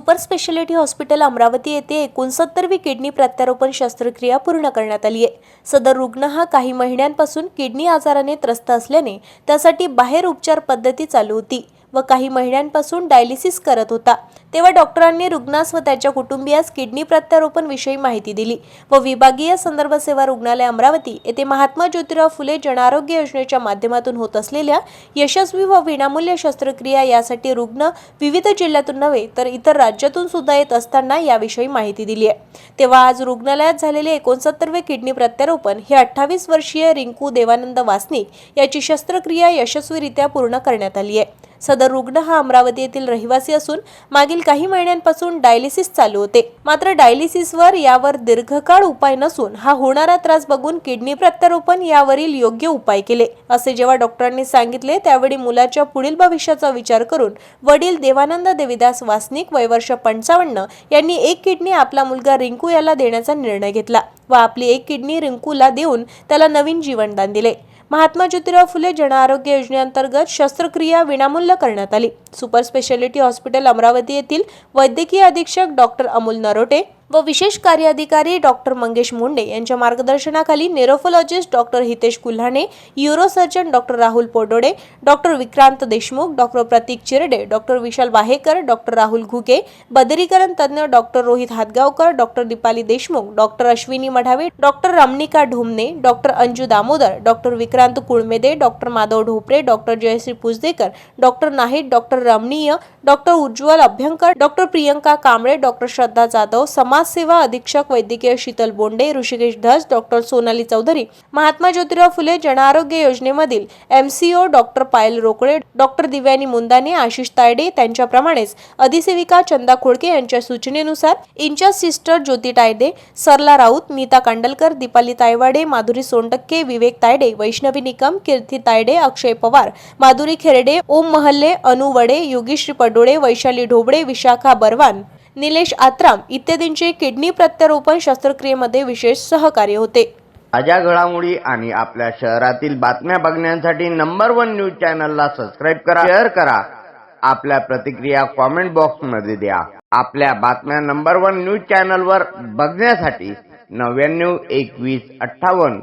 Super speciality hospital Amravati येथे 69वी kidney प्रत्यारोपण शस्त्रक्रिया पूर्ण करण्यात आली आहे। सदर रुग्ण हा काही महिन्यांपासून किडनी आजाराने त्रस्त असल्याने त्यासाठी बाहेर उपचार पद्धती चालू होती व काही महिन्यांपासून डायलिसिस करत होता। तेव्हा डॉक्टरांनी रुग्णास व त्याच्या कुटुंबियास किडनी प्रत्यारोपण विषयी माहिती दिली व विभागीय संदर्भ सेवा रुग्णालय अमरावती येथे महात्मा ज्योतिराव फुले जनआरोग्य योजनेच्या माध्यमातून होत असलेल्या यशस्वी व विनामूल्य शस्त्रक्रिया यासाठी रुग्ण विविध जिल्ह्यातून नव्हे तर इतर राज्यातून सुद्धा येत असताना याविषयी माहिती दिली आहे। तेव्हा आज रुग्णालयात झालेले 69वे किडनी प्रत्यारोपण हे 28 वर्षीय रिंकू देवानंद वासनिक याची शस्त्रक्रिया यशस्वीरित्या पूर्ण करण्यात आली आहे। सदर रुग्ण हा अमरावती येथील रहिवासी असून मागील काही महिन्यांपासून डायलिसिस चालू होते। मात्र डायलिसिसवर यावर दीर्घकाळ उपाय नसून हा होणारा त्रास बघून किडनी प्रत्यारोपण यावरील योग्य उपाय केले असे जेव्हा डॉक्टरांनी सांगितले त्यावेळी मुलाच्या पुढील भविष्याचा विचार करून वडील देवानंद देविदास वासनिक वय वर्ष 55 यांनी एक किडनी आपला मुलगा रिंकू याला देण्याचा निर्णय घेतला व आपली एक किडनी रिंकूला देऊन त्याला नवीन जीवनदान दिले। महात्मा ज्योतिराव फुले जनआरोग्य योजनेअंतर्गत शस्त्रक्रिया विनामूल्य करण्यात आली। सुपर स्पेशालिटी हॉस्पिटल अमरावती येथील वैद्यकीय अधीक्षक डॉक्टर अमोल नरोटे व विशेष कार्य अधिकारी डॉक्टर मंगेश मुंडे यांच्या मार्गदर्शनाखाली nephrologist doctor Hitesh Kulhane, urosurgeon doctor Rahul Podode, doctor Vikrant Deshmukh, doctor Pratik Chirde, doctor Vishal Bahekar, doctor Rahul Ghuge, बदिरीकरण तज्ञ doctor Rohit Hatgaonkar, doctor Deepali Deshmukh, doctor Ashwini Madhave, doctor Ramanika Dhomne, doctor Anju Damodar, doctor Vikrant Kulmede, doctor Madhav Dhopre, doctor Jayashree Pujdekar, doctor Nahid, doctor Ramaniya, doctor Ujjwal Abhyankar, doctor Priyanka Kamble, doctor Shraddha Jadhav, सेवा अधीक्षक वैद्यकीय शीतल बोंडे, ऋषिकेश धस, डॉक्टर सोनाली चौधरी, महात्मा ज्योतिराव फुले जनआरोग्य योजनेमधील एमसीओ डॉक्टर पायल रोकडे, डॉक्टर दिव्यानी मुंदाने, आशिष तायडे त्यांच्याप्रमाणेच अधिसेविका चंदा खोडके यांच्या सूचनेनुसार इंचार्ज सिस्टर ज्योती तायडे, सरला राऊत, नीता कांडलकर, दीपाली तायवाडे, माधुरी सोनटक्के, विवेक तायडे, वैष्णवी निकम, कीर्ती तायडे, अक्षय पवार, माधुरी खेरडे, ओम महल्ले, अनु वडे, योगीश्री पडोळे, वैशाली ढोबळे, विशाखा बरवान, निलेश आत्राम इत्यादींचे किडनी प्रत्यारोपण शस्त्रक्रियेमध्ये विशेष सहकार्य होते। ताज्या घडामोडी आणि आपल्या शहरातील बातम्या बघण्यासाठी नंबर 1 न्यूज चॅनलला सबस्क्राइब करा, शेअर करा, आपल्या प्रतिक्रिया कमेंट बॉक्स मध्ये द्या। आपल्या बातम्या नंबर 1 न्यूज चॅनलवर बघण्यासाठी 99 21 58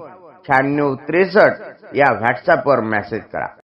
96 63 या व्हॉट्सअपवर मेसेज करा।